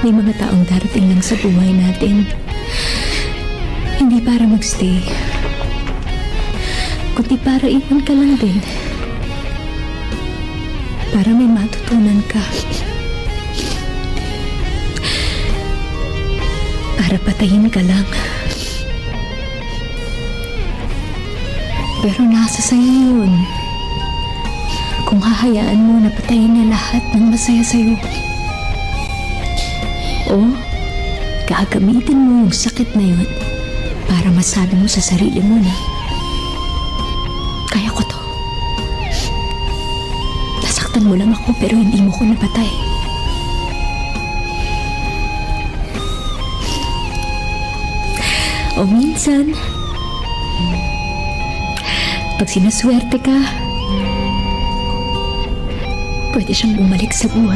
May mga taong darating lang sa buhay natin. Hindi para magstay, kundi para iwan ka lang din. Para may matutunan ka. Para patayin ka lang. Pero nasa sa'yo yun. Kung hahayaan mo na patayin na lahat ng masaya sa'yo. O gagamitin mo yung sakit na yun para masabi mo sa sarili mo na kaya ko to. Nasaktan mo lang ako pero hindi mo ko napatay. O minsan, pag sinaswerte ka, pwede siyang bumalik sa buhay.